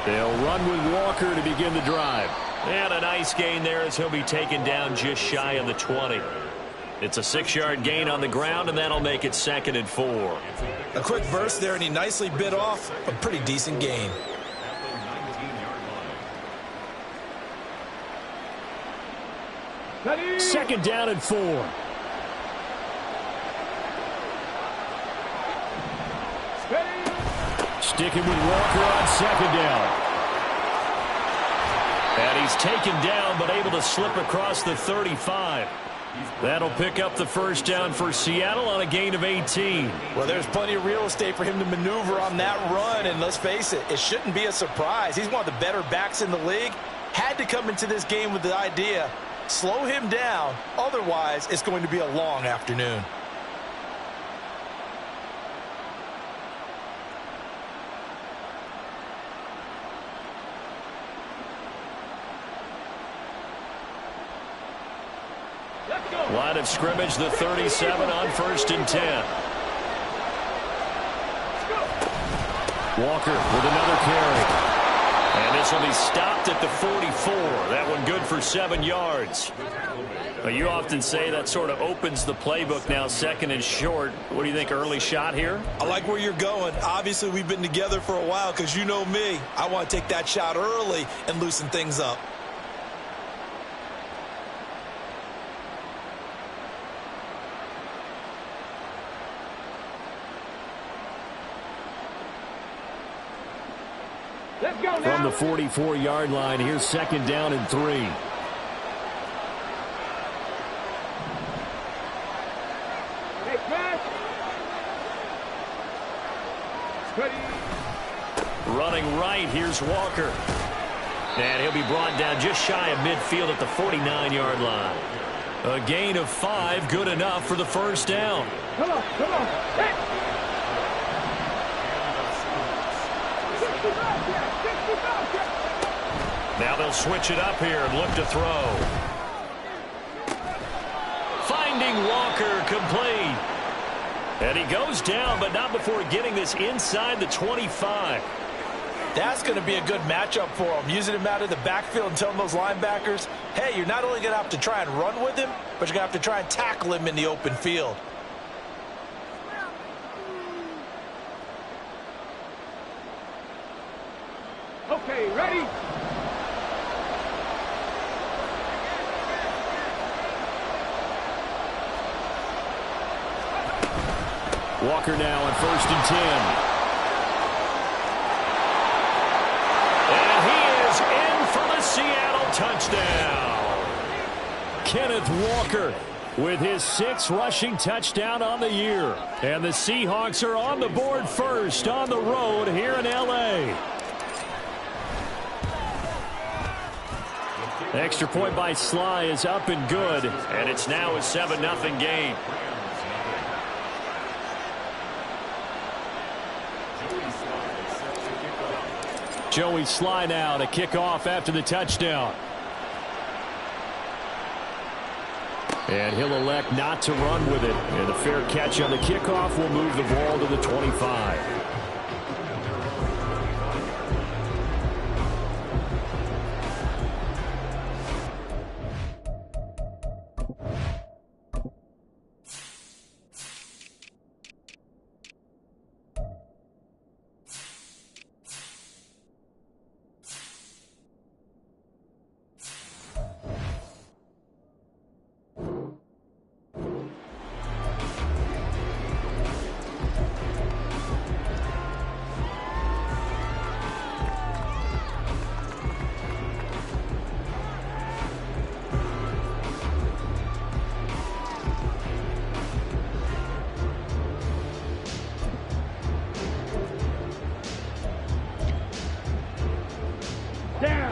They'll run with Walker to begin the drive. And a nice gain there as he'll be taken down just shy of the 20. It's a 6-yard gain on the ground, and that'll make it 2nd and 4. A quick burst there, and he nicely bit off a pretty decent gain. Second down and 4. Sticking with Walker on 2nd down. And he's taken down, but able to slip across the 35. That'll pick up the first down for Seattle on a gain of 18. Well, there's plenty of real estate for him to maneuver on that run, and let's face it, it shouldn't be a surprise. He's one of the better backs in the league. Had to come into this game with the idea, slow him down, otherwise it's going to be a long afternoon. Line of scrimmage, the 37 on 1st and 10. Walker with another carry. And this will be stopped at the 44. That one good for 7 yards. Well, you often say that sort of opens the playbook now, 2nd and short. What do you think, early shot here? I like where you're going. Obviously, we've been together for a while because you know me. I want to take that shot early and loosen things up. From the 44-yard line, here's 2nd down and 3. Running right, here's Walker. And he'll be brought down just shy of midfield at the 49-yard line. A gain of 5, good enough for the first down. Come on. Hey. Now they'll switch it up here and look to throw. Finding Walker, complete. And he goes down, but not before getting this inside the 25. That's going to be a good matchup for him. Using him out of the backfield and telling those linebackers, hey, you're not only going to have to try and run with him, but you're going to have to try and tackle him in the open field. Okay, ready? Walker now on 1st and 10. And he is in for the Seattle touchdown. Kenneth Walker with his 6th rushing touchdown on the year. And the Seahawks are on the board first on the road here in L.A. Extra point by Sly is up and good. And it's now a 7-0 game. Joey Sly now to kick off after the touchdown. And he'll elect not to run with it. And the fair catch on the kickoff will move the ball to the 25.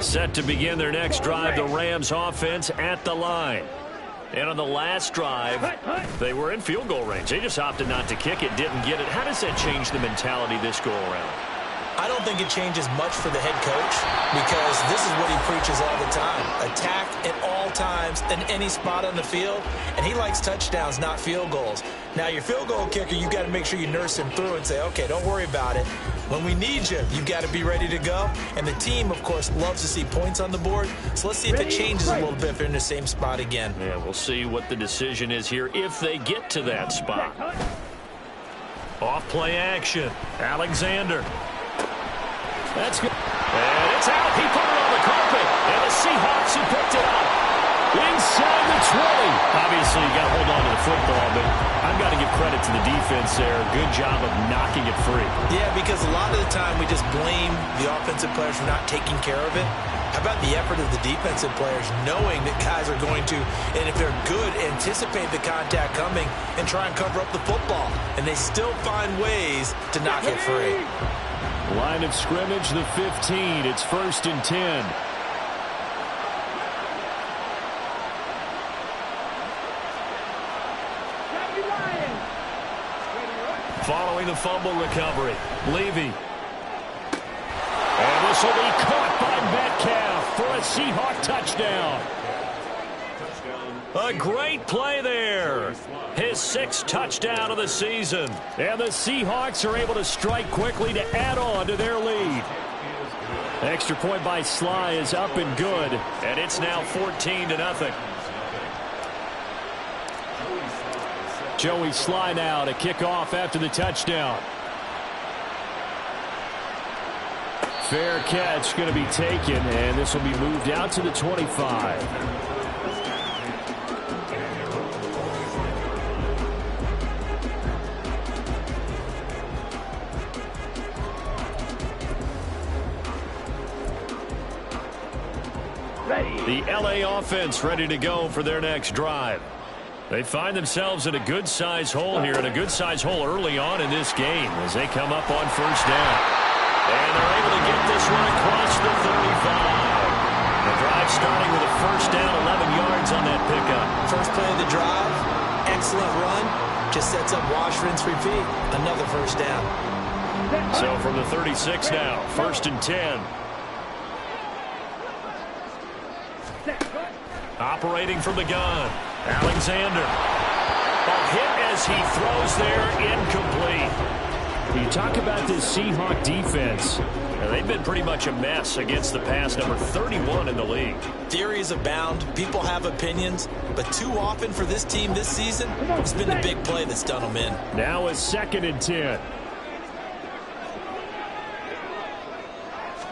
Set to begin their next drive, the Rams offense at the line. And on the last drive, they were in field goal range. They just opted not to kick it, didn't get it. How does that change the mentality this go around? I don't think it changes much for the head coach because this is what he preaches all the time. Attack at all all times in any spot on the field, and he likes touchdowns, not field goals. Now, your field goal kicker, you've got to make sure you nurse him through and say, okay, don't worry about it. When we need you, you've got to be ready to go. And the team, of course, loves to see points on the board. So let's see if it changes a little bit if they're in the same spot again. Yeah, we'll see what the decision is here if they get to that spot. Off play action. Alexander. That's good. And it's out. He put it on the carpet. And the Seahawks have picked it up. Inside the 20. Obviously, you got to hold on to the football, but I've got to give credit to the defense there. Good job of knocking it free. Yeah, because a lot of the time we just blame the offensive players for not taking care of it. How about the effort of the defensive players knowing that guys are going to, and if they're good, anticipate the contact coming and try and cover up the football. And they still find ways to knock it free. Line of scrimmage, the 15. It's 1st and 10. Following the fumble recovery, Levy. And this will be caught by Metcalf for a Seahawk touchdown. A great play there. His 6th touchdown of the season. And the Seahawks are able to strike quickly to add on to their lead. Extra point by Sly is up and good. And it's now 14-0. Joey Sly now to kick off after the touchdown. Fair catch going to be taken, and this will be moved out to the 25. The LA offense ready to go for their next drive. They find themselves in a good-sized hole here, and a good-sized hole early on in this game as they come up on 1st down. And they're able to get this one across the 35. The drive starting with a 1st down, 11 yards on that pickup. First play of the drive, excellent run. Just sets up wash, rinse, repeat. Another 1st down. So from the 36 now, 1st and 10. Operating from the gun, Alexander. A hit as he throws there, incomplete. You talk about this Seahawk defense. Now, they've been pretty much a mess against the pass, number 31 in the league. Theories abound. People have opinions. But too often for this team this season, it's been the big play that's done them in. Now a 2nd and 10.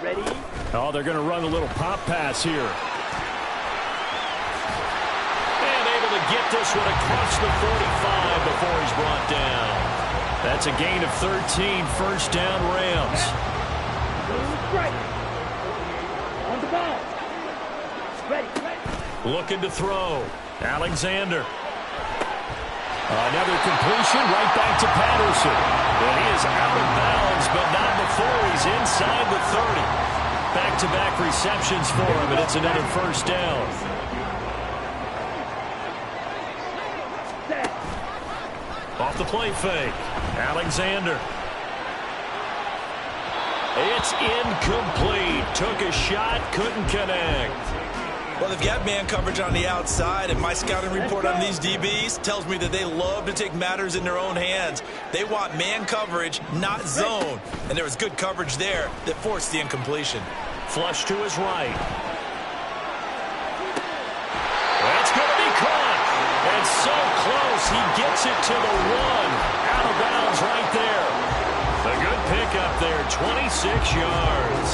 Ready? Oh, they're going to run a little pop pass here. Get this one across the 45 before he's brought down. That's a gain of 13, 1st down Rams. On the ball. Ready. Looking to throw. Alexander. Another completion right back to Patterson. And he is out of bounds, but not before he's inside the 30. Back-to-back receptions for him, and it's another 1st down. Off the play fake. Alexander. It's incomplete. Took a shot, couldn't connect. Well, they've got man coverage on the outside, and my scouting report on these DBs tells me that they love to take matters in their own hands. They want man coverage, not zone. And there was good coverage there that forced the incompletion. Flush to his right. That's going to be caught. And so close, he gets it to the 1. Out of bounds right there. A good pickup there, 26 yards.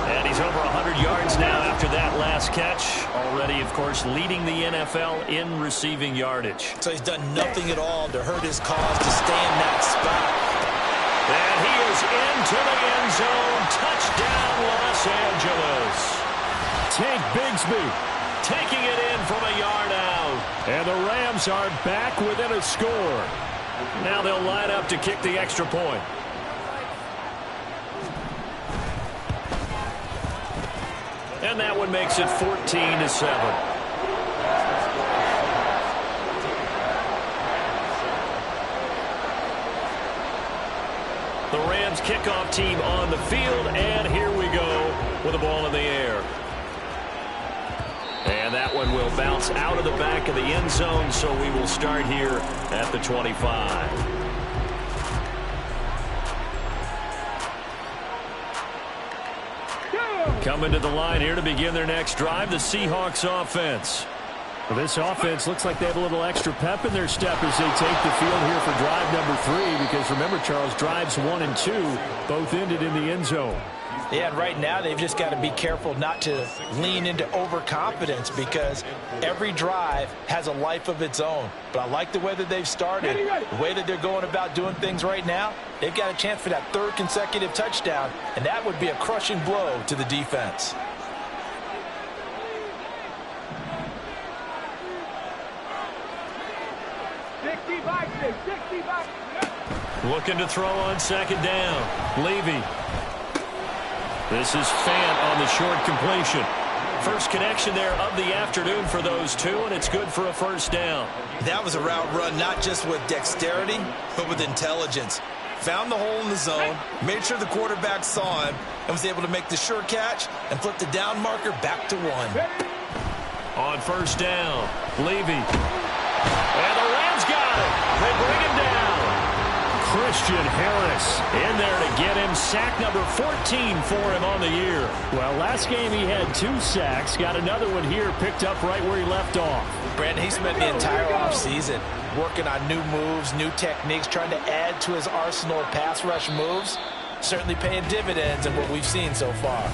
And he's over 100 yards now after that last catch. Already, of course, leading the NFL in receiving yardage. So he's done nothing at all to hurt his cause to stay in that spot. And he is into the end zone. Touchdown, Los Angeles. Tank Bigsby taking it in from a yard out. And the Rams are back within a score. Now they'll line up to kick the extra point. And that one makes it 14-7. The Rams kickoff team on the field, and here we go with the ball in the air. And that one will gets out of the back of the end zone, so we will start here at the 25. Coming to the line here to begin their next drive, the Seahawks offense. Well, this offense looks like they have a little extra pep in their step as they take the field here for drive number 3, because remember, Charles, drives 1 and 2 both ended in the end zone. Yeah, and right now they've just got to be careful not to lean into overconfidence, because every drive has a life of its own. But I like the way that they've started, the way that they're going about doing things right now. They've got a chance for that 3rd consecutive touchdown, and that would be a crushing blow to the defense. Looking to throw on 2nd down. Levy. This is Fant on the short completion. First connection there of the afternoon for those two, and it's good for a 1st down. That was a route run not just with dexterity, but with intelligence. Found the hole in the zone, made sure the quarterback saw him, and was able to make the sure catch and flip the down marker back to 1. On 1st down, Levy. And the Rams got it. They bring him down. Christian Harris in there to get him sack number 14 for him on the year. Well, last game he had 2 sacks. Got another one here, picked up right where he left off. Brandon, he spent the entire offseason working on new moves, new techniques, trying to add to his arsenal of pass rush moves. Certainly paying dividends in what we've seen so far.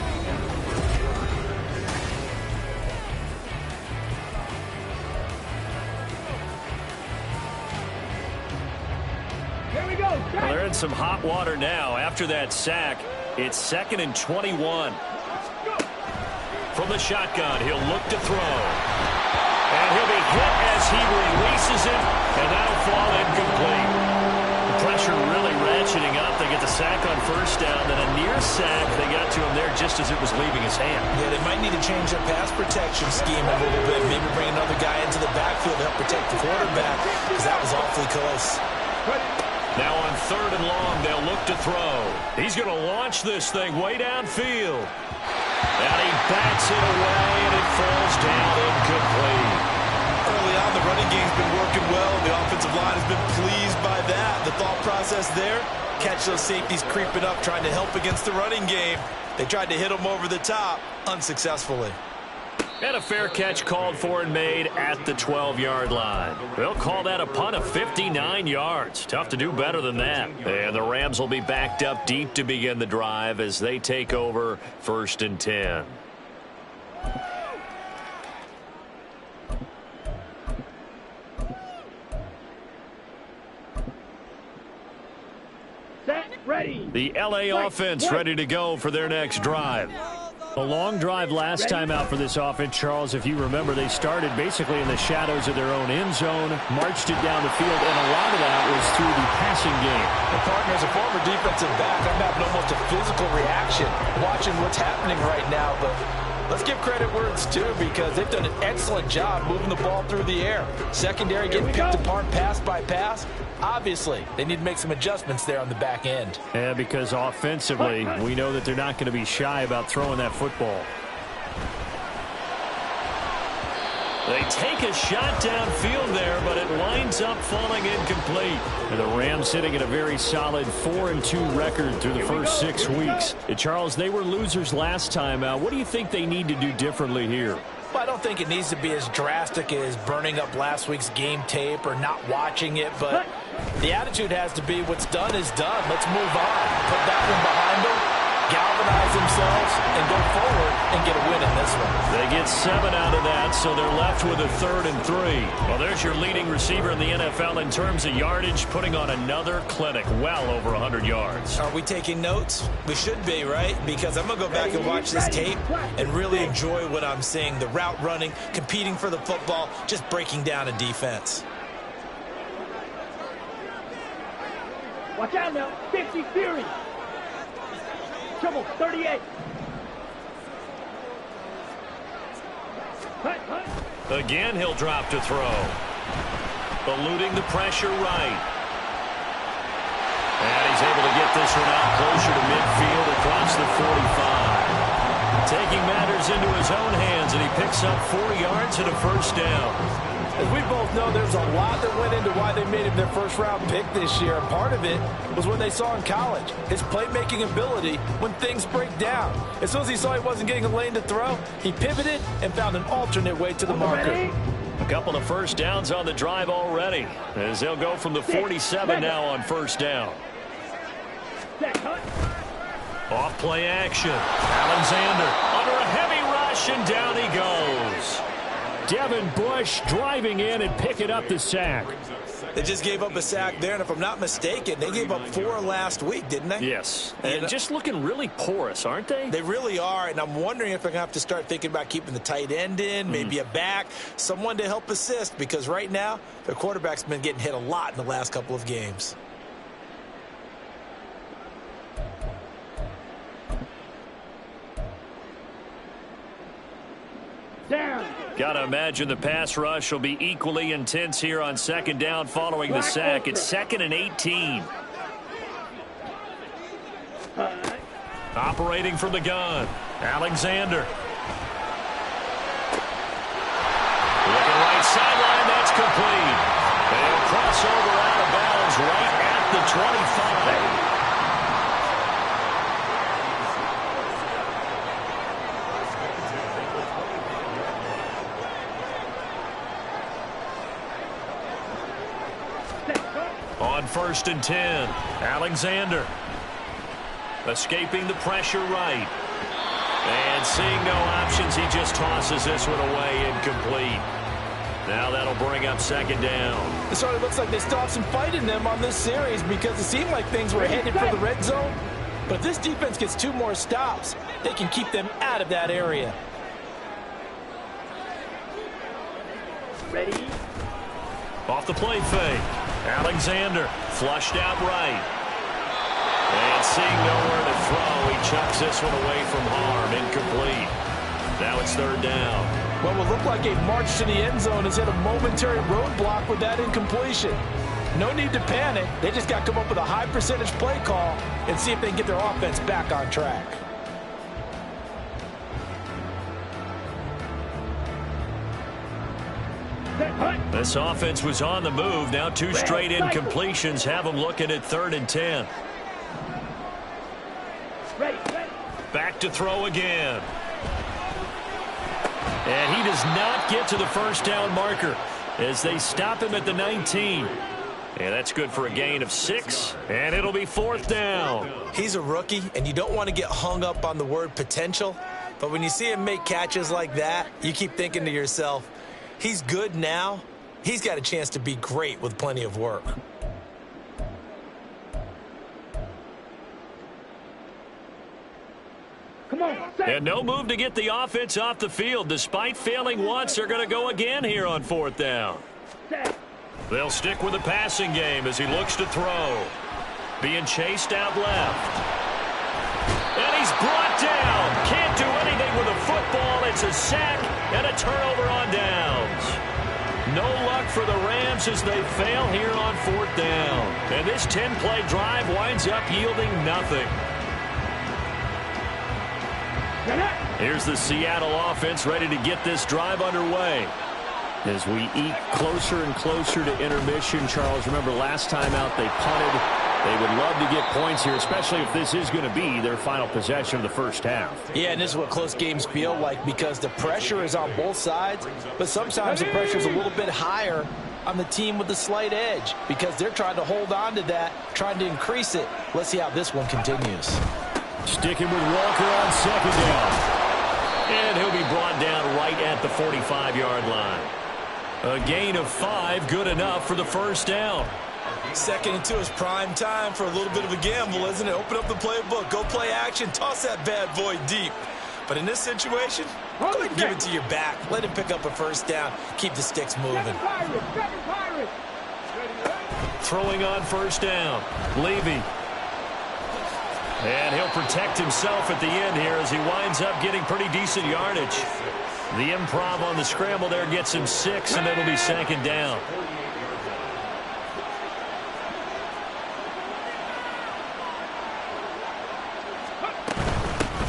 Well, they're in some hot water now. After that sack, it's 2nd and 21. From the shotgun, he'll look to throw. And he'll be hit as he releases it, and that'll fall incomplete. The pressure really ratcheting up. They get the sack on 1st down, then a near sack. They got to him there just as it was leaving his hand. Yeah, they might need to change their pass protection scheme a little bit. Maybe bring another guy into the backfield to help protect the quarterback, because that was awfully close. Now on 3rd and long, they'll look to throw. He's going to launch this thing way downfield. And he bats it away, and it falls down incomplete. Early on, the running game's been working well. The offensive line has been pleased by that. The thought process there, catch those safeties creeping up, trying to help against the running game. They tried to hit them over the top, unsuccessfully. And a fair catch called for and made at the 12-yard line. They'll call that a punt of 59 yards. Tough to do better than that. And the Rams will be backed up deep to begin the drive as they take over 1st and 10. Set, ready. The LA offense ready to go for their next drive. A long drive last time out for this offense, Charles. If you remember, they started basically in the shadows of their own end zone, marched it down the field, and a lot of that was through the passing game. And partner, as a former defensive back, I'm having almost a physical reaction watching what's happening right now. But let's give credit where it's due, because they've done an excellent job moving the ball through the air. Secondary getting picked apart pass by pass. Obviously, they need to make some adjustments there on the back end. Yeah, because offensively, we know that they're not going to be shy about throwing that football. They take a shot downfield there, but it winds up falling incomplete. And the Rams sitting at a very solid 4-2 record through the first 6 weeks. Charles, they were losers last time out. What do you think they need to do differently here? Well, I don't think it needs to be as drastic as burning up last week's game tape or not watching it, but the attitude has to be what's done is done. Let's move on. Put that one behind them, galvanize themselves, and go forward and get a win in this one. They get 7 out of that, so they're left with a 3rd and 3. Well, there's your leading receiver in the NFL in terms of yardage, putting on another clinic, well over 100 yards. Are we taking notes? We should be, right? Because I'm going to go back and watch this tape and really enjoy what I'm seeing. The route running, competing for the football, just breaking down a defense. Watch out now. 50 Fury. Trouble, 38. Again, he'll drop to throw. Eluding the pressure right. And he's able to get this one out closer to midfield across the 45. taking matters into his own hands, and he picks up 4 yards and a first down. As we both know, there's a lot that went into why they made him their first-round pick this year. And part of it was what they saw in college, his playmaking ability when things break down. As soon as he saw he wasn't getting a lane to throw, he pivoted and found an alternate way to the marker. A couple of first downs on the drive already, as they'll go from the 47 now on first down. Off play action. Alexander under a heavy rush, and down he goes. Devin Bush driving in and picking up the sack. They just gave up a sack there, and if I'm not mistaken, they gave up 4 last week, didn't they? Yes. And just looking really porous, aren't they? They really are, and I'm wondering if they're going to have to start thinking about keeping the tight end in, maybe a back, someone to help assist, because right now, their quarterback's been getting hit a lot in the last couple of games. Down. Got to imagine the pass rush will be equally intense here on second down following the sack. It's 2nd and 18. Operating from the gun, Alexander. Looking right sideline, that's complete. They'll cross over out of bounds right at the 25. On 1st and 10, Alexander escaping the pressure right. And seeing no options, he just tosses this one away, incomplete. Now that'll bring up 2nd down. It sort of looks like they still have some fight in them on this series because it seemed like things were headed for the red zone. But if this defense gets 2 more stops, they can keep them out of that area. Ready? Off the play fake. Alexander flushed out right. And seeing nowhere to throw, he chucks this one away from harm. Incomplete. Now it's 3rd down. What will look like a march to the end zone has hit a momentary roadblock with that incompletion. No need to panic. They just got to come up with a high percentage play call and see if they can get their offense back on track. This offense was on the move. Now 2 straight incompletions have them looking at 3rd and 10. Back to throw again. And he does not get to the first down marker as they stop him at the 19. And that's good for a gain of 6, and it'll be 4th down. He's a rookie, and you don't want to get hung up on the word potential. But when you see him make catches like that, you keep thinking to yourself, he's good now. He's got a chance to be great with plenty of work. Come on. And no move to get the offense off the field. Despite failing once, they're going to go again here on 4th down. They'll stick with the passing game as he looks to throw. Being chased out left. And he's brought down. Can't do anything with a football. It's a sack and a turnover on downs. No luck for the Rams as they fail here on 4th down. And this 10-play drive winds up yielding nothing. Here's the Seattle offense ready to get this drive underway. As we eke closer and closer to intermission, Charles, remember last time out they punted. They would love to get points here, especially if this is going to be their final possession of the first half. Yeah, and this is what close games feel like because the pressure is on both sides, but sometimes the pressure is a little bit higher on the team with the slight edge because they're trying to hold on to that, trying to increase it. Let's see how this one continues. Sticking with Walker on 2nd down. And he'll be brought down right at the 45-yard line. A gain of 5, good enough for the first down. 2nd and 2 is prime time for a little bit of a gamble, isn't it? Open up the playbook, go play action, toss that bad boy deep. But in this situation, go ahead and give it to your back. Let him pick up a first down. Keep the sticks moving. Throwing on first down. Levy. And he'll protect himself at the end here as he winds up getting pretty decent yardage. The improv on the scramble there gets him 6, and it'll be 2nd down.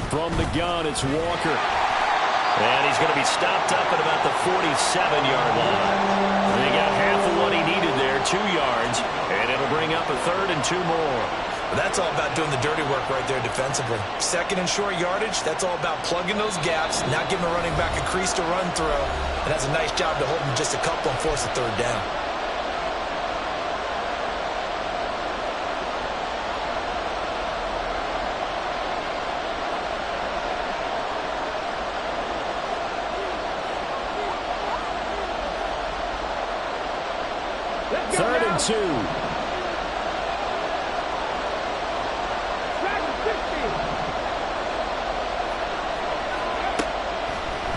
From from the gun, it's Walker. And he's going to be stopped up at about the 47-yard line. And he got half of what he needed there, 2 yards, and it'll bring up a 3rd and 2 more. Well, that's all about doing the dirty work right there defensively. 2nd and short yardage, that's all about plugging those gaps, not giving a running back a crease to run through. And that's a nice job to hold him just a couple and force a 3rd down. Third and 2.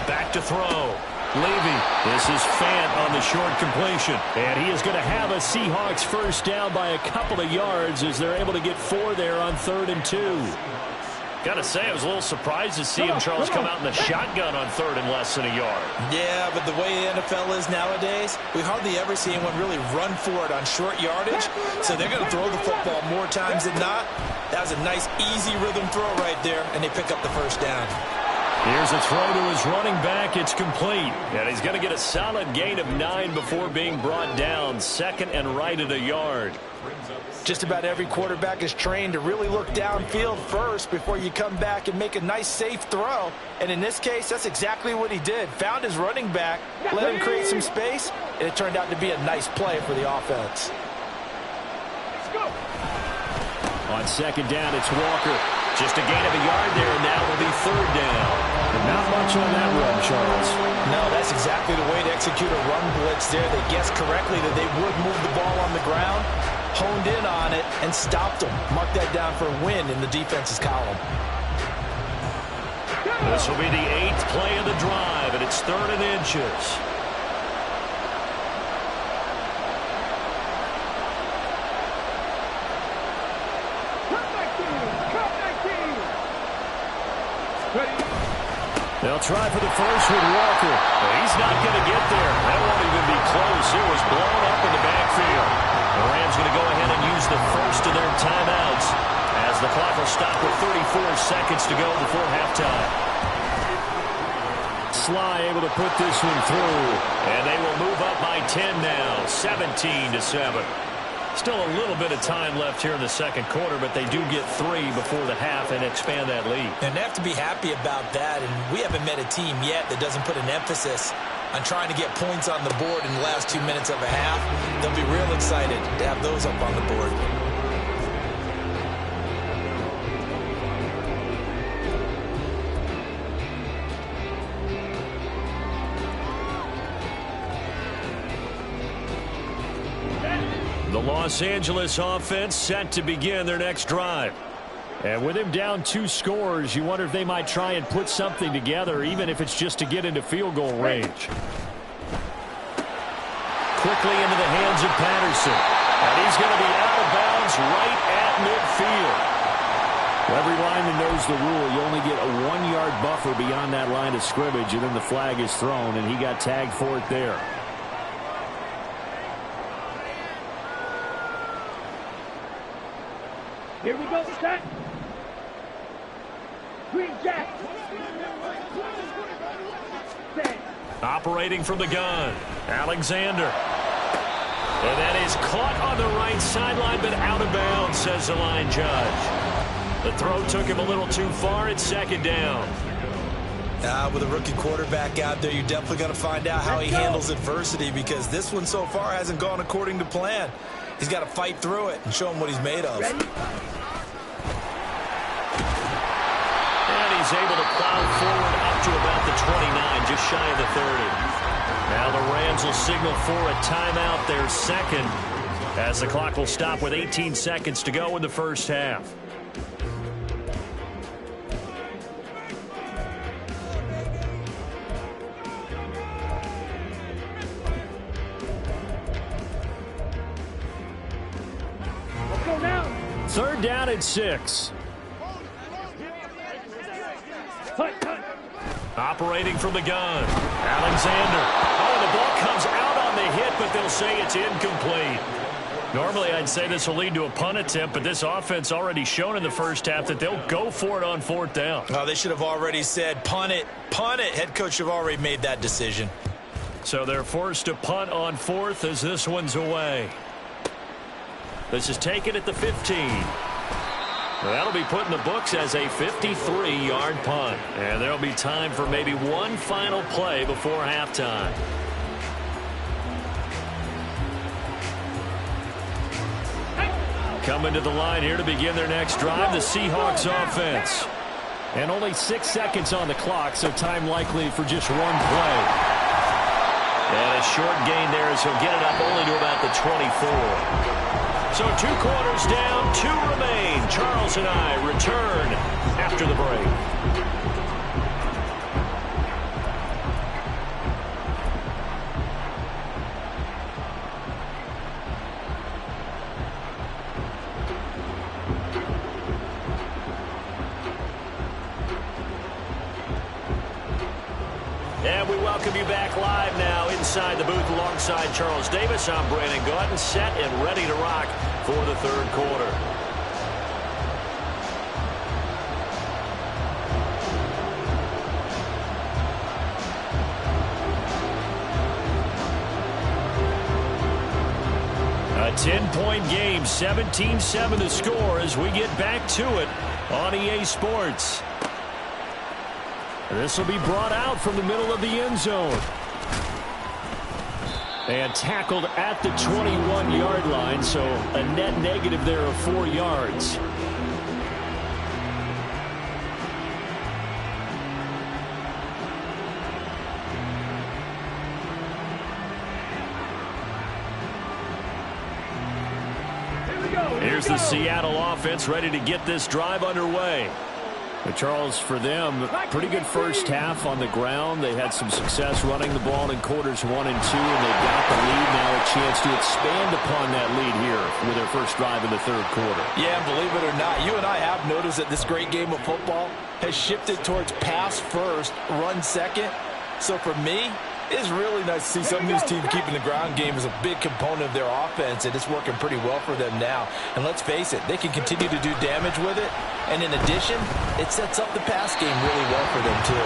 Back to throw. Levy. This is Fant on the short completion. And he is going to have a Seahawks first down by a couple of yards as they're able to get 4 there on 3rd and 2. Got to say, I was a little surprised to see him, Charles, come out in the shotgun on 3rd and less than a yard. Yeah, but the way the NFL is nowadays, we hardly ever see anyone really run for it on short yardage. So they're going to throw the football more times than not. That was a nice, easy rhythm throw right there, and they pick up the first down. Here's a throw to his running back. It's complete. And he's going to get a solid gain of 9 before being brought down. 2nd and right at a yard. Just about every quarterback is trained to really look downfield first before you come back and make a nice, safe throw. And in this case, that's exactly what he did. Found his running back, let him create some space, and it turned out to be a nice play for the offense. Let's go. On 2nd down, it's Walker. Just a gain of a yard there, and now it'll be 3rd down. And not much on that run, Charles. No, that's exactly the way to execute a run blitz there. They guessed correctly that they would move the ball on the ground, honed in on it, and stopped them. Mark that down for a win in the defense's column. This will be the 8th play of the drive, and it's 3rd and inches. They'll try for the first with Walker. He's not going to get there. That won't even be close. It was blown up in the backfield. The Rams going to go ahead and use the first of their timeouts as the clock will stop with 34 seconds to go before halftime. Sly able to put this one through. And they will move up by 10 now, 17-7. Still a little bit of time left here in the second quarter, but they do get 3 before the half and expand that lead. And they have to be happy about that, and we haven't met a team yet that doesn't put an emphasis on trying to get points on the board in the last 2 minutes of a half. They'll be real excited to have those up on the board. The Los Angeles offense set to begin their next drive. And with him down 2 scores, you wonder if they might try and put something together, even if it's just to get into field goal range. Quickly into the hands of Patterson. And he's going to be out of bounds right at midfield. Well, every lineman knows the rule. You only get a 1-yard buffer beyond that line of scrimmage, and then the flag is thrown, and he got tagged for it there. Here we go, set. Green Jack. Set. Operating from the gun, Alexander. And that is caught on the right sideline, but out of bounds, says the line judge. The throw took him a little too far. It's 2nd down. With a rookie quarterback out there, you're definitely going to find out how he handles adversity, because this one so far hasn't gone according to plan. He's got to fight through it and show him what he's made of. Ready? And he's able to plow forward up to about the 29, just shy of the 30. Now the Rams will signal for a timeout, their second, as the clock will stop with 18 seconds to go in the first half. Let's go now. 3rd down and 6. Operating from the gun, Alexander. Oh, the ball comes out on the hit, but they'll say it's incomplete. Normally, I'd say this will lead to a punt attempt, but this offense already shown in the first half that they'll go for it on 4th down. Oh, they should have already said, punt it, punt it. Head coach should have already made that decision. So they're forced to punt on 4th as this one's away. This is taken at the 15. That'll be put in the books as a 53-yard punt. And there'll be time for maybe one final play before halftime. Coming to the line here to begin their next drive, the Seahawks offense. And only 6 seconds on the clock, so time likely for just one play. And a short gain there as he'll get it up only to about the 24. So 2 quarters down, 2 remain. Charles and I return after the break. And we welcome you back live now inside the booth alongside Charles Davis. I'm Brandon Gaudin, set and ready to rock for the 3rd quarter. A 10-point game, 17-7 to score as we get back to it on EA Sports. This will be brought out from the middle of the end zone. And tackled at the 21-yard line, so a net negative there of 4 yards. Here's the Seattle offense ready to get this drive underway. But Charles, for them, pretty good first half on the ground. They had some success running the ball in quarters 1 and 2, and they've got the lead now, a chance to expand upon that lead here with their first drive in the 3rd quarter. Yeah, believe it or not, you and I have noticed that this great game of football has shifted towards pass first, run second. So for me, it's really nice to see some of these teams keeping the ground game as a big component of their offense, and it's working pretty well for them now. And let's face it, they can continue to do damage with it. And in addition, it sets up the pass game really well for them, too.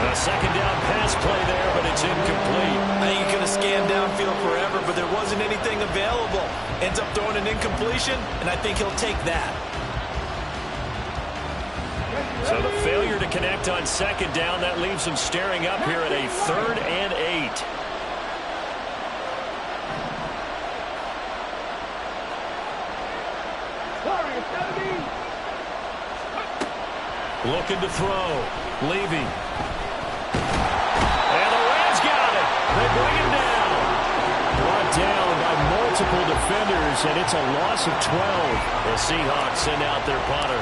A 2nd down pass play there, but it's incomplete. I think you could have scanned downfield forever, but there wasn't anything available. Ends up throwing an incompletion, and I think he'll take that. So the failure to connect on 2nd down, that leaves them staring up here at a 3rd and 8. Looking to throw. Levy. And the Rams got it. They bring him down. Brought down by multiple defenders, and it's a loss of 12. The Seahawks send out their punter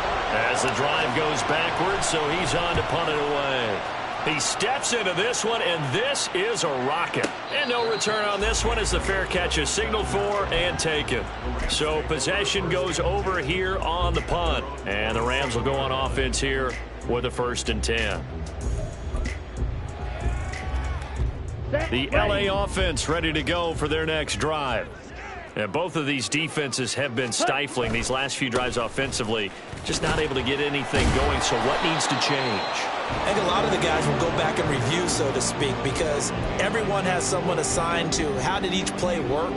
as the drive goes backwards, so he's on to punt it away. He steps into this one, and this is a rocket. And no return on this one as the fair catch is signaled for and taken. So possession goes over here on the punt. And the Rams will go on offense here with a 1st and 10. The LA offense ready to go for their next drive. And both of these defenses have been stifling these last few drives offensively. Just not able to get anything going, so what needs to change? I think a lot of the guys will go back and review, so to speak, because everyone has someone assigned to how did each play work.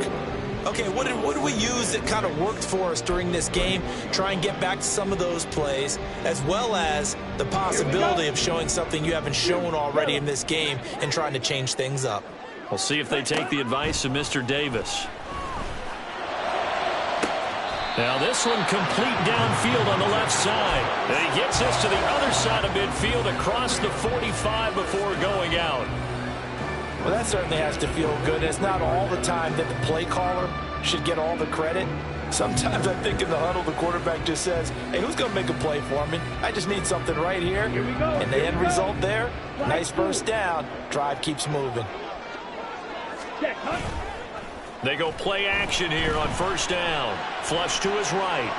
Okay, what did we use that kind of worked for us during this game? Try and get back to some of those plays, as well as the possibility of showing something you haven't shown already in this game and trying to change things up. We'll see if they take the advice of Mr. Davis. Now this one complete downfield on the left side. And he gets this to the other side of midfield across the 45 before going out. Well, that certainly has to feel good. It's not all the time that the play caller should get all the credit. Sometimes I think in the huddle, the quarterback just says, hey, who's going to make a play for me? I just need something right here. And the end result there, nice first down. Drive keeps moving. They go play action here on 1st down. Flush to his right.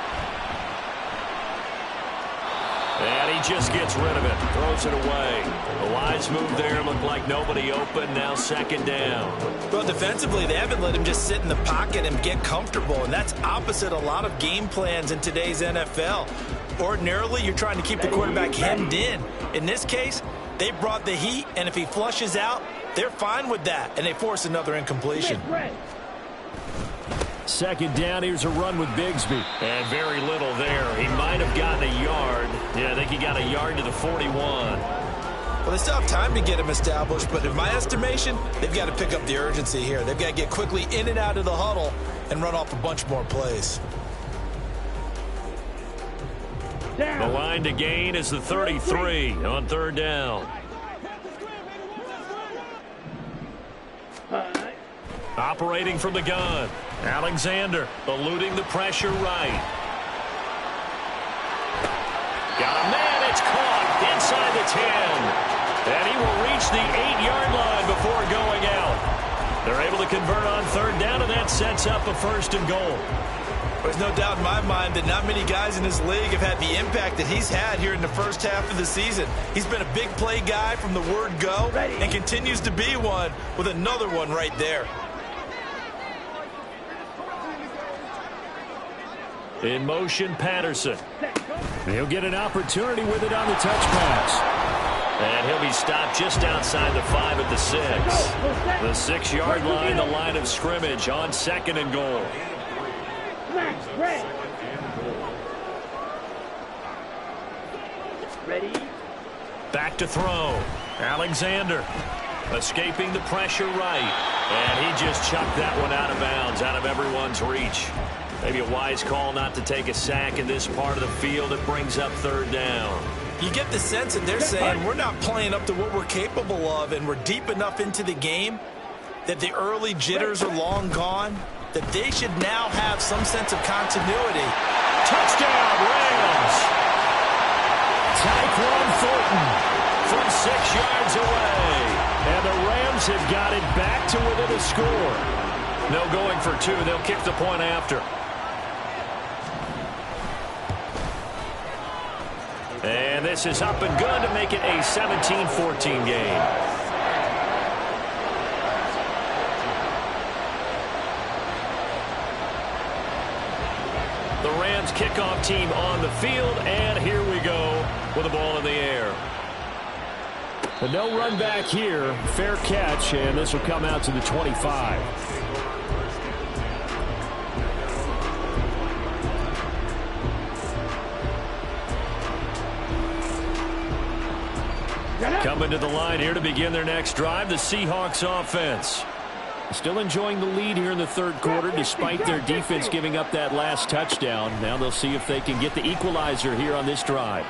And he just gets rid of it, throws it away. A wise move there, looked like nobody open, now second down. Well, defensively, they haven't let him just sit in the pocket and get comfortable, and that's opposite a lot of game plans in today's NFL. Ordinarily, you're trying to keep the quarterback hemmed in. In this case, they brought the heat, and if he flushes out, they're fine with that, and they force another incompletion. Second down, here's a run with Bigsby. And very little there. He might have gotten a yard. Yeah, I think he got a yard to the 41. Well, they still have time to get him established, but in my estimation, they've got to pick up the urgency here. They've got to get quickly in and out of the huddle and run off a bunch more plays. The line to gain is the 33 on third down. Operating from the gun. Alexander eluding the pressure right. Got a man, it's caught inside the 10. And he will reach the 8-yard line before going out. They're able to convert on third down, and that sets up a first and goal. There's no doubt in my mind that not many guys in this league have had the impact that he's had here in the first half of the season. He's been a big play guy from the word go and continues to be one with another one right there. In motion, Patterson. He'll get an opportunity with it on the touch pass. And he'll be stopped just outside the 5 at the 6. The 6-yard line, the line of scrimmage on second and goal. Ready? Back to throw. Alexander escaping the pressure right. And he just chucked that one out of bounds, out of everyone's reach. Maybe a wise call not to take a sack in this part of the field. It brings up third down. You get the sense that they're saying we're not playing up to what we're capable of, and we're deep enough into the game that the early jitters are long gone, that they should now have some sense of continuity. Touchdown, Rams! Tyquan Thornton From 6 yards away. And the Rams have got it back to within a score. No going for 2. They'll kick the point after. And this is up and good to make it a 17-14 game. The Rams kickoff team on the field, and here we go with the ball in the air. But no run back here. Fair catch, and this will come out to the 25. Coming to the line here to begin their next drive, the Seahawks offense. Still enjoying the lead here in the third quarter despite their defense giving up that last touchdown. Now they'll see if they can get the equalizer here on this drive.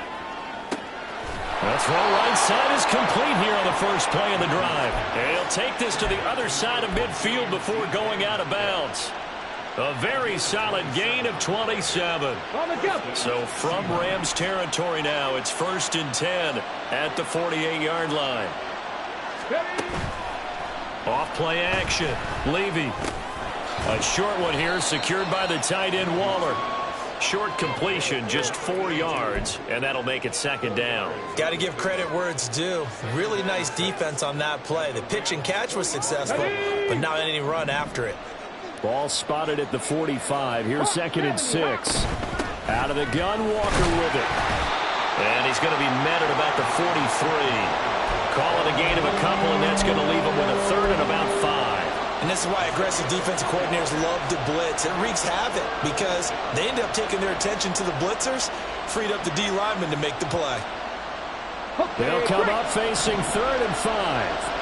The throw right side is complete here on the first play of the drive. And he'll take this to the other side of midfield before going out of bounds. A very solid gain of 27. So from Rams territory now, it's 1st and 10 at the 48-yard line. Off play action. Levy. A short one here secured by the tight end Waller. Short completion, just 4 yards, and that'll make it second down. Got to give credit where it's due. Really nice defense on that play. The pitch and catch was successful, but not any run after it. Ball spotted at the 45. Here's 2nd and 6. Out of the gun, Walker with it. And he's going to be met at about the 43. Call it a gain of a couple, and that's going to leave him with a third and about 5. And this is why aggressive defensive coordinators love to blitz. It wreaks havoc because they end up taking their attention to the blitzers, freed up the D lineman to make the play. They'll come up facing 3rd and 5.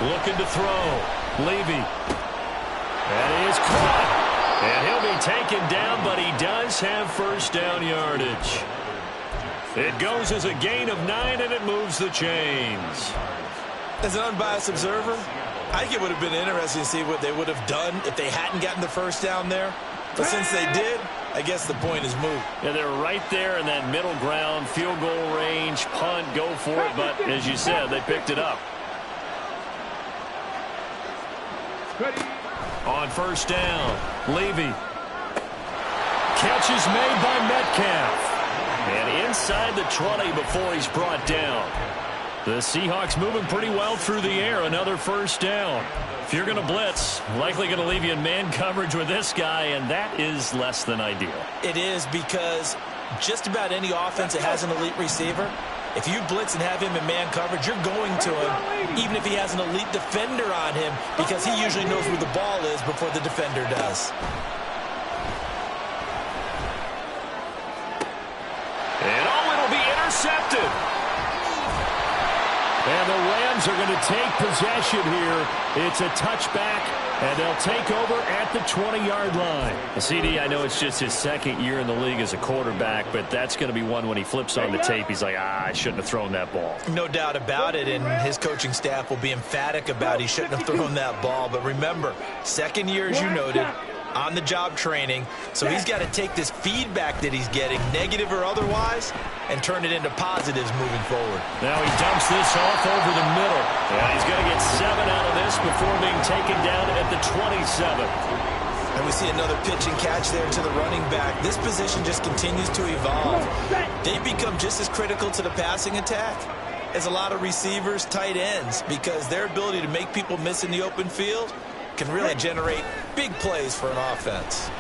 Looking to throw. Levy. That is caught. And he'll be taken down, but he does have first down yardage. It goes as a gain of 9, and it moves the chains. As an unbiased observer, I think it would have been interesting to see what they would have done if they hadn't gotten the first down there. But since they did, I guess the point is moot. Yeah, they're right there in that middle ground, field goal range, punt, go for it. But as you said, they picked it up. On first down, Levy. catch is made by Metcalf. And inside the 20 before he's brought down. The Seahawks moving pretty well through the air. Another first down. If you're going to blitz, likely going to leave you in man coverage with this guy, and that is less than ideal. It is, because just about any offense that has an elite receiver, if you blitz and have him in man coverage, you're going to him, even if he has an elite defender on him, because he usually knows where the ball is before the defender does. And it'll be intercepted. And the Rams are going to take possession here. It's a touchback, and they'll take over at the 20-yard line. CD, I know it's just his second year in the league as a quarterback, but that's going to be one when he flips on the tape. He's like, I shouldn't have thrown that ball. No doubt about it, and his coaching staff will be emphatic about he shouldn't have thrown that ball. But remember, second year, as you noted, on-the-job training, so he's got to take this feedback that he's getting, negative or otherwise, and turn it into positives moving forward. Now he dumps this off over the middle. And he's going to get 7 out of this before being taken down at the 27. And we see another pitch and catch there to the running back. This position just continues to evolve. They become just as critical to the passing attack as a lot of receivers, tight ends, because their ability to make people miss in the open field can really generate big plays for an offense.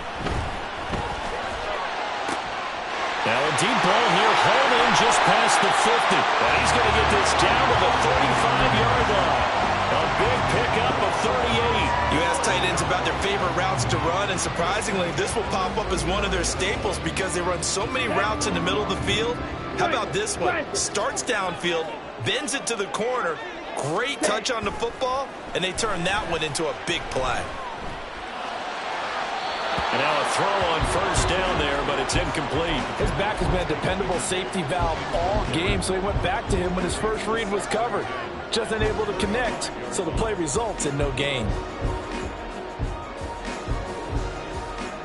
Now a deep ball here, home in just past the 50. And he's going to get this down to the 35-yard line. A big pickup of 38. You ask tight ends about their favorite routes to run, and surprisingly, this will pop up as one of their staples because they run so many routes in the middle of the field. How about this one? Starts downfield, bends it to the corner, great touch on the football, and they turn that one into a big play. And now a throw on first down there, but it's incomplete. His back has been a dependable safety valve all game, so he went back to him when his first read was covered. Just unable to connect, so the play results in no gain.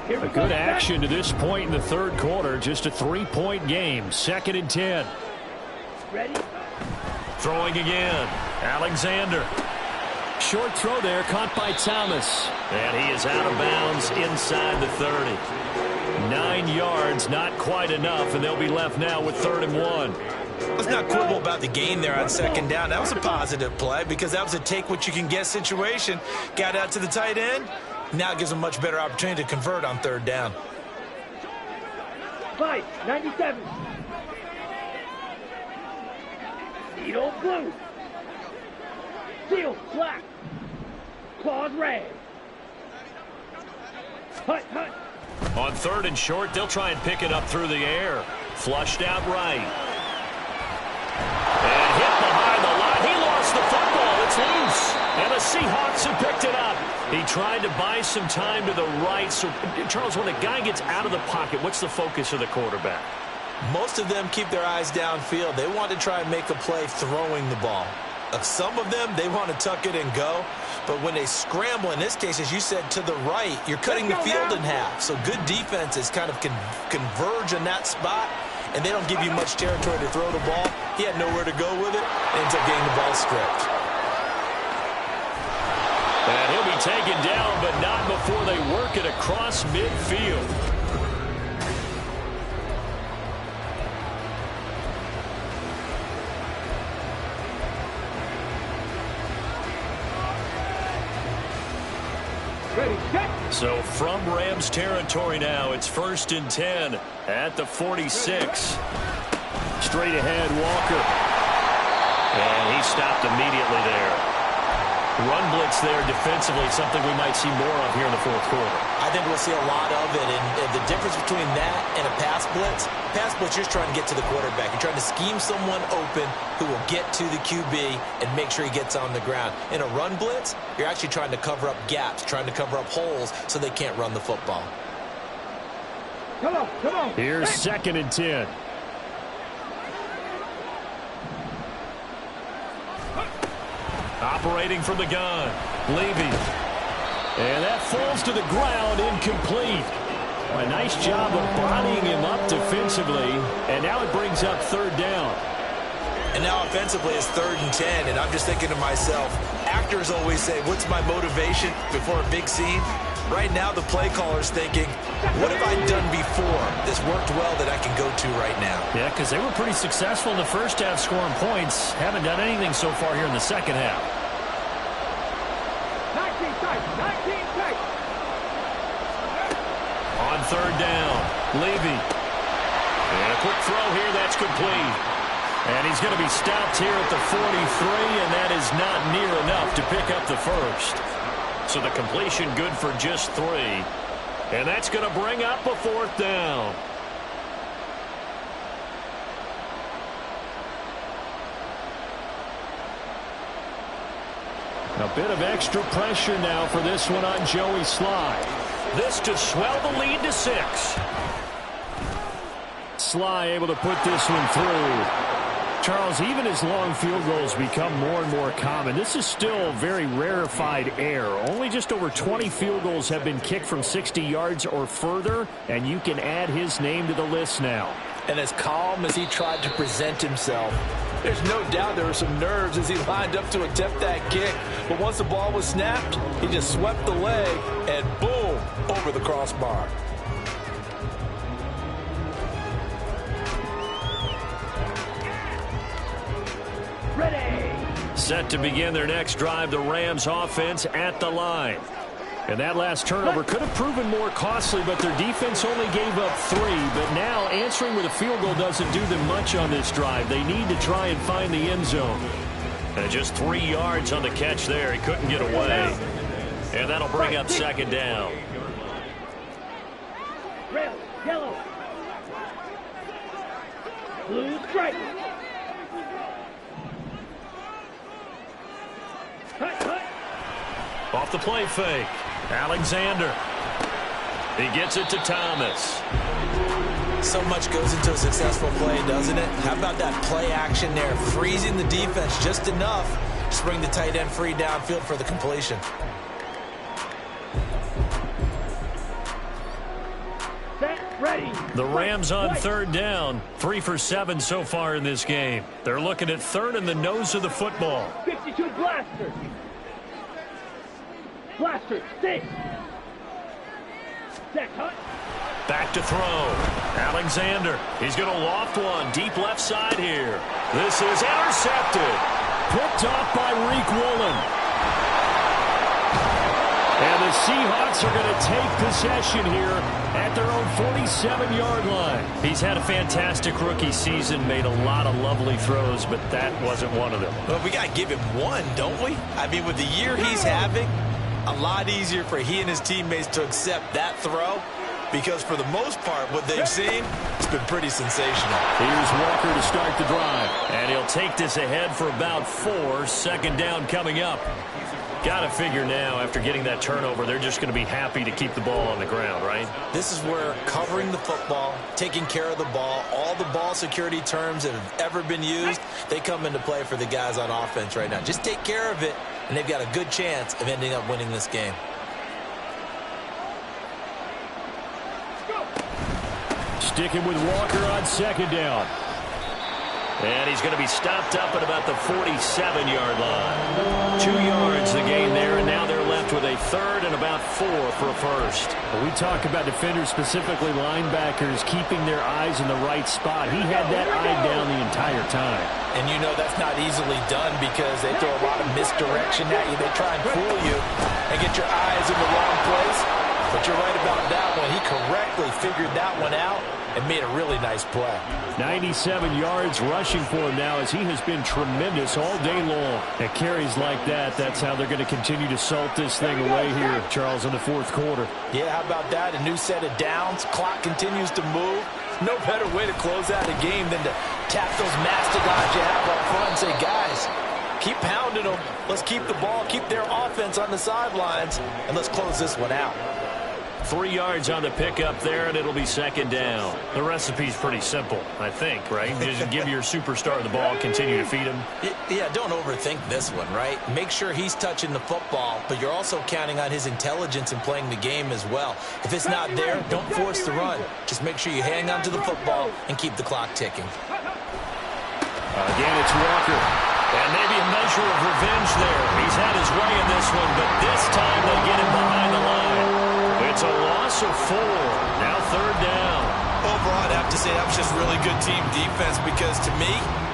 A good action to this point in the third quarter. Just a 3-point game. 2nd and 10. Ready? Throwing again. Alexander. Short throw there, caught by Thomas. And he is out of bounds inside the 30. 9 yards, not quite enough, and they'll be left now with 3rd and 1. Let's not quibble about the gain there on second down. That was a positive play because that was a take-what-you-can-get situation. Got out to the tight end. Now it gives them a much better opportunity to convert on 3rd down. 5, 97. Needle blue. Seal black. Claws red. Hut, hut. On 3rd and short, they'll try and pick it up through the air. Flushed out right. And hit behind the line. He lost the football. It's loose. And the Seahawks have picked it up. He tried to buy some time to the right. So, Charles, when a guy gets out of the pocket, what's the focus of the quarterback? Most of them keep their eyes downfield. They want to try and make a play throwing the ball. Some of them, they want to tuck it and go. But when they scramble, in this case, as you said, to the right, you're cutting the field in half. So good defenses kind of converge in that spot, and they don't give you much territory to throw the ball. He had nowhere to go with it, ends up getting the ball stripped. And he'll be taken down, but not before they work it across midfield. So from Rams territory now, it's 1st and 10 at the 46. Straight ahead, Walker. And he stopped immediately there. Run blitz there defensively, something we might see more of here in the 4th quarter. I think we'll see a lot of it, and the difference between that and a pass blitz, you're just trying to get to the quarterback. You're trying to scheme someone open who will get to the QB and make sure he gets on the ground. In a run blitz, you're actually trying to cover up gaps, trying to cover up holes so they can't run the football. Come on, come on. Here's 2nd and 10. Operating from the gun, Levy. And that falls to the ground, incomplete. A nice job of bodying him up defensively, and now it brings up 3rd down. And now offensively it's 3rd and 10, and I'm just thinking to myself, actors always say, what's my motivation before a big scene? Right now, the play caller's thinking, what have I done before that's worked well that I can go to right now? Yeah, because they were pretty successful in the first half scoring points. Haven't done anything so far here in the second half. 19 tight, 19 tight. On third down, Levy. And a quick throw here, that's complete. And he's going to be stopped here at the 43, and that is not near enough to pick up the first. So the completion good for just 3. And that's going to bring up a 4th down. A bit of extra pressure now for this one on Joey Slye. This to swell the lead to 6. Slye able to put this one through. Charles, even as long field goals become more and more common, this is still very rarefied air. Only just over 20 field goals have been kicked from 60 yards or further, and you can add his name to the list now. And as calm as he tried to present himself, there's no doubt there were some nerves as he lined up to attempt that kick. But once the ball was snapped, he just swept the leg and boom, over the crossbar. Ready. Set to begin their next drive, the Rams offense at the line. And that last turnover could have proven more costly, but their defense only gave up 3. But now answering with a field goal doesn't do them much on this drive. They need to try and find the end zone. And just 3 yards on the catch there. He couldn't get away. And that'll bring up 2nd down. Red, yellow. Blue stripe. Hut, hut. Off the play fake. Alexander. He gets it to Thomas. So much goes into a successful play, doesn't it? How about that play action there? Freezing the defense just enough to bring the tight end free downfield for the completion. Set, ready. The Rams on 3rd down. 3 for 7 so far in this game. They're looking at 3rd in the nose of the football. 52 blaster. Blaster, stay. Set, hut. Back to throw. Alexander. He's going to loft one. Deep left side here. This is intercepted. Picked off by Reek Woolen. And the Seahawks are going to take possession here at their own 47-yard line. He's had a fantastic rookie season, made a lot of lovely throws, but that wasn't one of them. Well, we got to give him one, don't we? I mean, with the year he's having, a lot easier for he and his teammates to accept that throw, because for the most part, what they've seen, it's been pretty sensational. Here's Walker to start the drive. And he'll take this ahead for about 4. 2nd down coming up. Got to figure now, after getting that turnover, they're just going to be happy to keep the ball on the ground, right? This is where covering the football, taking care of the ball, all the ball security terms that have ever been used, they come into play for the guys on offense right now. Just take care of it, and they've got a good chance of ending up winning this game. Sticking with Walker on 2nd down. And he's going to be stopped up at about the 47-yard line. 2 yards the gain there, and now they're left with a 3rd and about 4 for a first. Well, we talk about defenders, specifically linebackers, keeping their eyes in the right spot. He had that eye down the entire time. And you know that's not easily done because they throw a lot of misdirection at you. They try and fool you and get your eyes in the wrong place. But you're right about that one. He correctly figured that one out and made a really nice play. 97 yards rushing for him now as he has been tremendous all day long. At carries like that, that's how they're going to continue to salt this thing away here, Charles, in the 4th quarter. Yeah, how about that? A new set of downs. Clock continues to move. No better way to close out a game than to tap those mastodons you have up front and say, guys, keep pounding them. Let's keep the ball, keep their offense on the sidelines, and let's close this one out. 3 yards on the pickup there, and it'll be 2nd down. The recipe's pretty simple, I think, right? Just give your superstar the ball, continue to feed him. Yeah, don't overthink this one, right? Make sure he's touching the football, but you're also counting on his intelligence in playing the game as well. If it's not there, don't force the run. Just make sure you hang on to the football and keep the clock ticking. Again, it's Walker. And maybe a measure of revenge there. He's had his way in this one, but this time they get him behind the line. It's a loss of 4. Now 3rd down. Overall, I'd have to say that was just really good team defense because to me,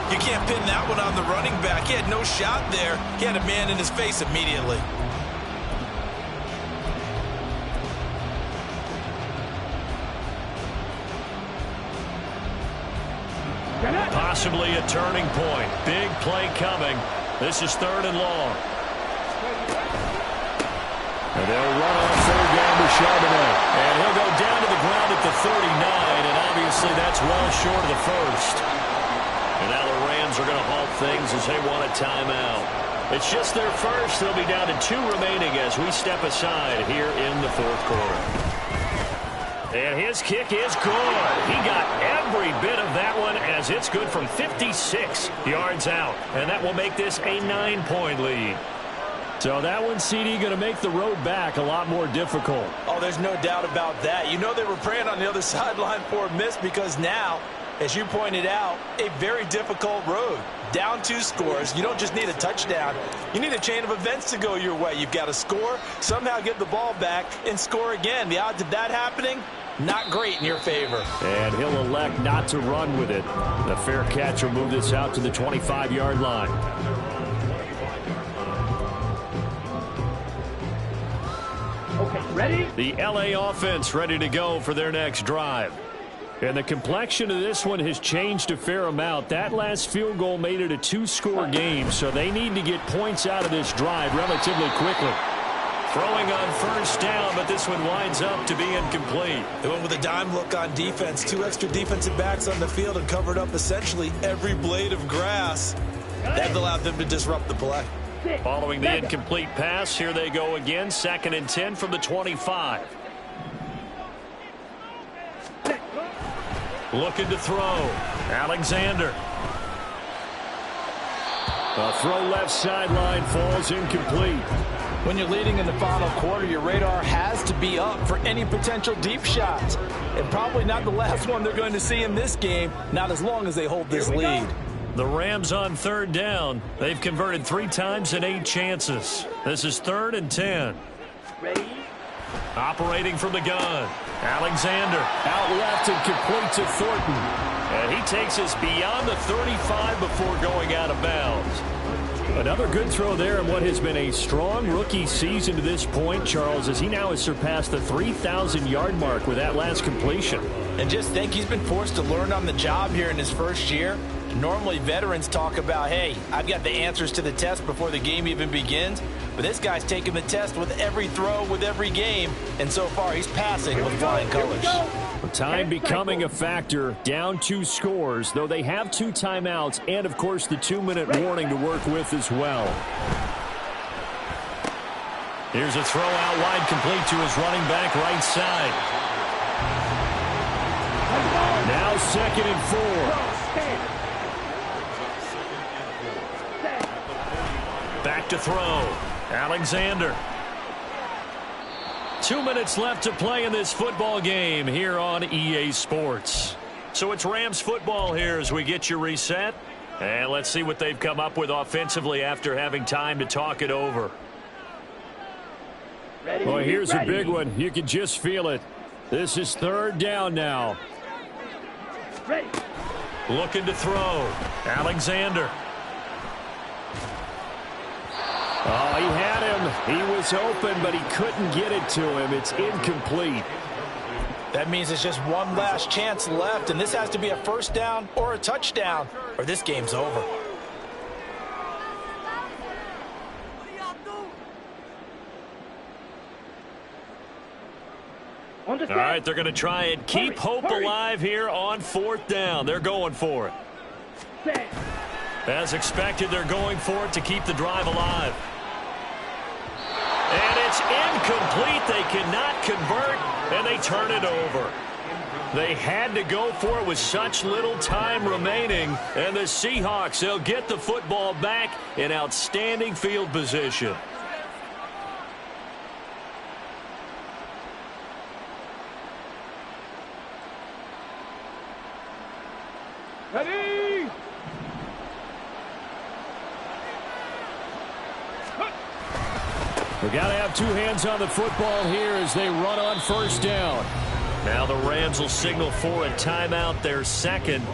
you can't pin that one on the running back. He had no shot there. He had a man in his face immediately. Possibly a turning point. Big play coming. This is 3rd and long. And they'll run on 3rd down to Charbonnet. And he'll go down to the ground at the 39, and obviously that's well short of the first. And now the Rams are going to halt things as they want a timeout. It's just their first. They'll be down to 2 remaining as we step aside here in the 4th quarter. And his kick is good. He got every bit of that one as it's good from 56 yards out. And that will make this a 9-point lead. So that one, CD, going to make the road back a lot more difficult. Oh, there's no doubt about that. You know they were praying on the other sideline for a miss because now, as you pointed out, a very difficult road. Down 2 scores. You don't just need a touchdown. You need a chain of events to go your way. You've got to score, somehow get the ball back, and score again. The odds of that happening, not great in your favor. And he'll elect not to run with it. The fair catch will move this out to the 25-yard line. Okay, ready? The LA offense ready to go for their next drive. And the complexion of this one has changed a fair amount. That last field goal made it a 2-score game, so they need to get points out of this drive relatively quickly. Throwing on 1st down, but this one winds up to be incomplete. They went with a dime look on defense. 2 extra defensive backs on the field and covered up essentially every blade of grass. That allowed them to disrupt the play. Following the incomplete pass, here they go again. 2nd and 10 from the 25. Looking to throw. Alexander. A throw left sideline falls incomplete. When you're leading in the final quarter, your radar has to be up for any potential deep shots. And probably not the last one they're going to see in this game, not as long as they hold this lead. The Rams on 3rd down. They've converted 3 times in 8 chances. This is 3rd and 10. Ready? Operating from the gun. Alexander. Out left and complete to Thornton. And he takes us beyond the 35 before going out of bounds. Another good throw there in what has been a strong rookie season to this point, Charles, as he now has surpassed the 3,000-yard mark with that last completion. And just think, he's been forced to learn on the job here in his first year. Normally, veterans talk about, hey, I've got the answers to the test before the game even begins. But this guy's taking the test with every throw, with every game. And so far, he's passing with flying colors. Time becoming a factor. Down 2 scores, though they have 2 timeouts and, of course, the 2-minute warning to work with as well. Here's a throw out wide, complete to his running back right side. Now 2nd and 4. Back to throw. Alexander. 2 minutes left to play in this football game here on EA Sports. So it's Rams football here as we get you reset. And let's see what they've come up with offensively after having time to talk it over. Ready? Well, here's a big one. You can just feel it. This is 3rd down now. Ready? Looking to throw. Alexander. Oh, he had him. He was open, but he couldn't get it to him. It's incomplete. That means it's just one last chance left, and this has to be a 1st down or a touchdown, or this game's over. All right, they're going to try and keep hope alive here on 4th down. They're going for it. As expected, they're going for it to keep the drive alive. And it's incomplete. They cannot convert, and they turn it over. They had to go for it with such little time remaining. And the Seahawks, they'll get the football back in outstanding field position. Ready? We got to have two hands on the football here as they run on first down. Now the Rams will signal for a timeout, their second,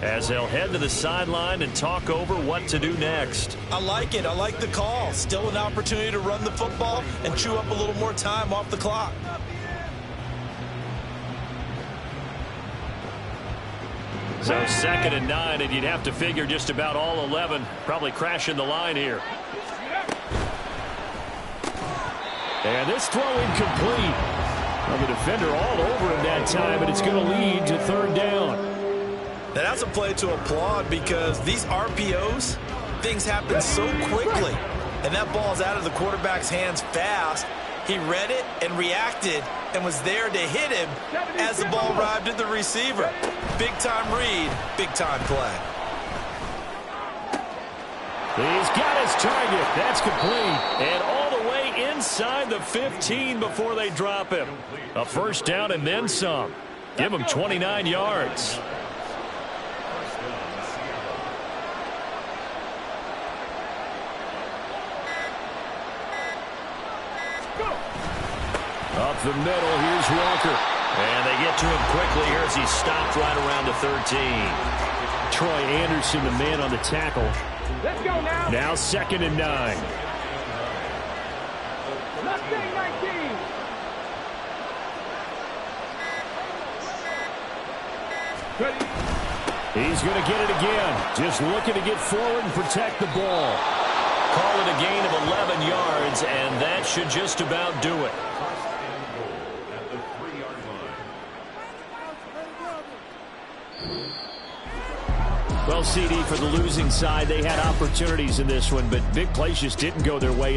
as they'll head to the sideline and talk over what to do next. I like it. I like the call. Still an opportunity to run the football and chew up a little more time off the clock. So 2nd and 9, and you'd have to figure just about all 11 probably crashing the line here. And this throw incomplete. Well, the defender all over him that time, and it's going to lead to 3rd down. Now that's a play to applaud because these RPOs, things happen so quickly. And that ball's out of the quarterback's hands fast. He read it and reacted and was there to hit him as the ball arrived at the receiver. Big-time read, big-time play. He's got his target. That's complete. And all the way inside the 15 before they drop him. A 1st down and then some. Give him 29 yards. Up the middle, here's Walker. And they get to him quickly here as he's stopped right around the 13. Troy Anderson, the man on the tackle. Let's go now. Now 2nd and 9. Mustang 19. Ready. He's going to get it again. Just looking to get forward and protect the ball. Call it a gain of 11 yards, and that should just about do it. Well, CD, for the losing side, they had opportunities in this one, but big plays just didn't go their way.